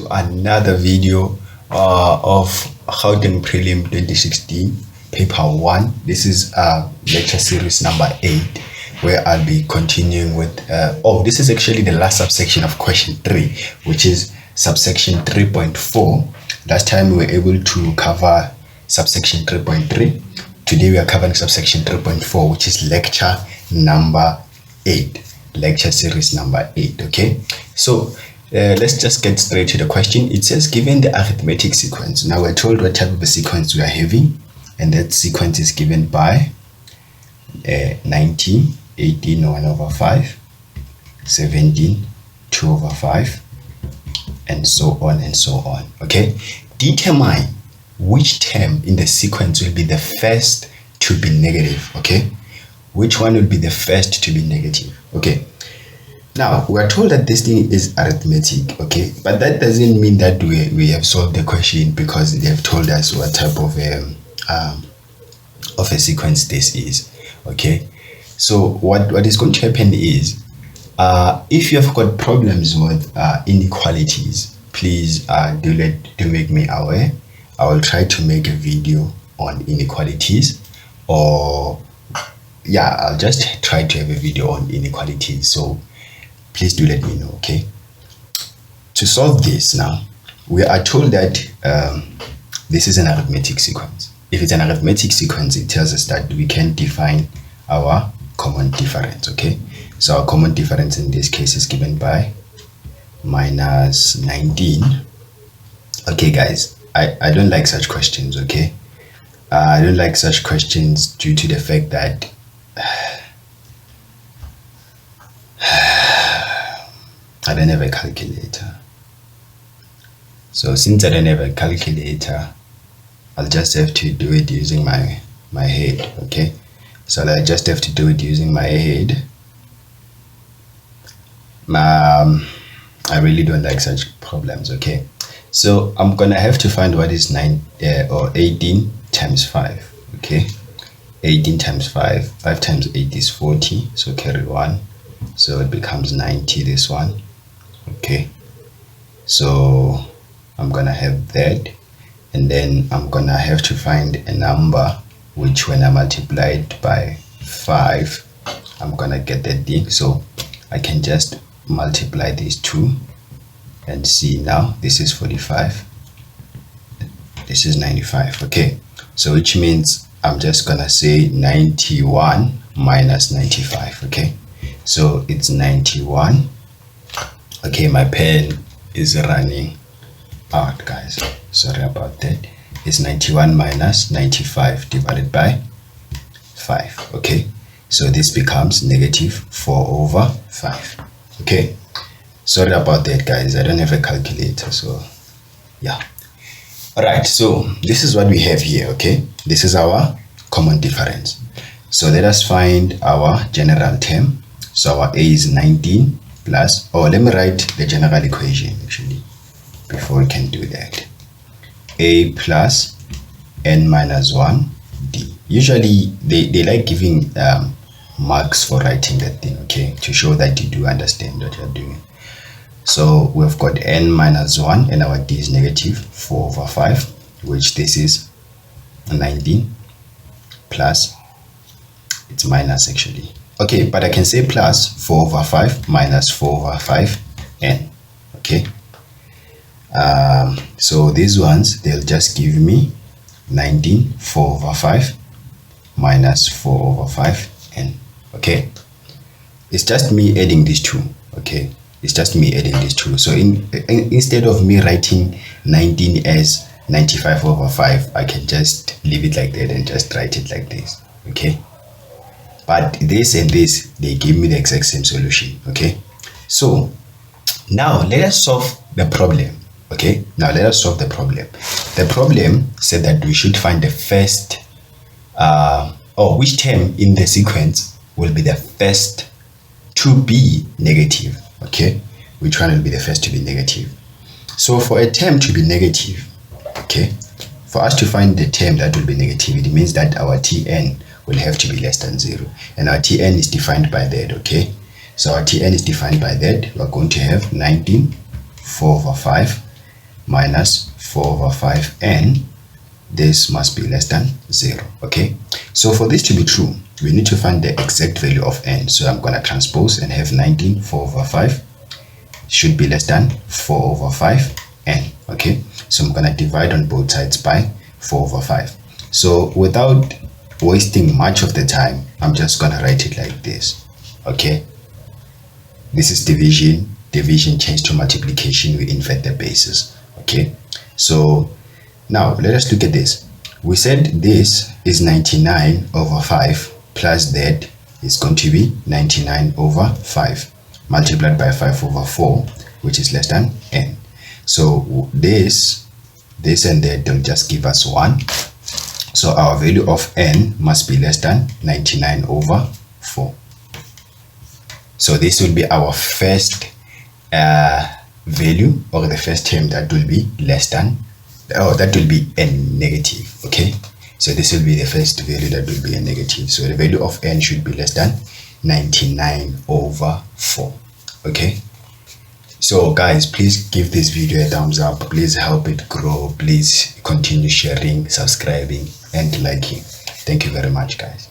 to another video of Gauteng Prelim 2016 paper 1. This is lecture series number 8, where I'll be continuing with this is actually the last subsection of question 3, which is subsection 3.4. Last time we were able to cover subsection 3.3. Today we are covering subsection 3.4, which is lecture number 8, lecture series number 8. Okay, so let's just get straight to the question. It says, given the arithmetic sequence. Now we're told what type of a sequence we are having, and that sequence is given by 19, 18, 1 over 5, 17, 2 over 5, and so on and so on. Okay, determine which term in the sequence will be the first to be negative. Okay, which one will be the first to be negative? Okay, now we are told that this thing is arithmetic. Okay, but that doesn't mean that we have solved the question, because they have told us what type of a sequence this is. Okay, so what is going to happen is, if you have got problems with inequalities, please do make me aware. I will try to make a video on inequalities, or I'll just try to have a video on inequalities. So please do let me know. Okay, to solve this, now we are told that this is an arithmetic sequence. If it's an arithmetic sequence, it tells us that we can define our common difference. Okay, so our common difference in this case is given by minus 19. Okay guys, I don't like such questions. Okay, I don't like such questions due to the fact that I don't have a calculator. So since I don't have a calculator, I'll just have to do it using my head. Okay, so I just have to do it using my head. I really don't like such problems. Okay, so I'm gonna have to find what is 18 times 5. Okay, 18 times 5, 5 times 8 is 40, so carry 1, so it becomes 90, this one. Okay, so I'm gonna have that, and then I'm gonna have to find a number which, when I multiply it by 5, I'm gonna get that thing. So I can just multiply these two and see. Now this is 45, this is 95. Okay, so which means I'm just gonna say 91 minus 95. Okay, so it's 91. Okay, my pen is running out, guys, sorry about that. It's 91 minus 95 divided by 5. Okay, so this becomes negative 4 over 5. Okay, sorry about that, guys, I don't have a calculator, so yeah. All right, so this is what we have here. Okay, this is our common difference. So let us find our general term. So our a is 19 plus, let me write the general equation actually before we can do that. A plus n minus 1 d. Usually they like giving marks for writing that thing, okay, to show that you do understand what you're doing. So we've got n minus 1, and our d is negative 4 over 5, which this is 19 plus, it's minus actually. Okay, but I can say plus 4 over 5 minus 4 over 5 n. Okay, so these ones, they'll just give me 19 4 over 5 minus 4 over 5 n. Okay, it's just me adding these two. Okay, it's just me adding these two. So instead of me writing 19 as 95 over 5, I can just leave it like that and just write it like this. Okay, but this and this, they give me the exact same solution. Okay, so now let us solve the problem. Okay, now let us solve the problem. The problem said that we should find the first which term in the sequence will be the first to be negative. Okay, which one will be the first to be negative? So for a term to be negative, okay, for us to find the term that will be negative, it means that our Tn will have to be less than 0, and our Tn is defined by that. Okay, so our Tn is defined by that. We're going to have 19 4 over 5 minus 4 over 5n, this must be less than 0. Okay, so for this to be true, we need to find the exact value of n. So I'm going to transpose and have 19 4 over 5 should be less than 4 over 5n. Okay, so I'm going to divide on both sides by 4 over 5. So without wasting much of the time, I'm just going to write it like this. Okay, this is division. Division changed to multiplication. We invert the bases. Okay, so now let us look at this. We said this is 99 over 5 plus that is going to be 99 over 5 multiplied by 5 over 4, which is less than n. So this and that will just give us 1. So our value of n must be less than 99 over 4. So this will be our first value, or the first term that will be less than, or that will be n negative. Okay, so this will be the first value that will be a negative. So the value of n should be less than 99 over 4. Okay, so guys, please give this video a thumbs up. Please help it grow. Please continue sharing, subscribing and liking. Thank you very much, guys.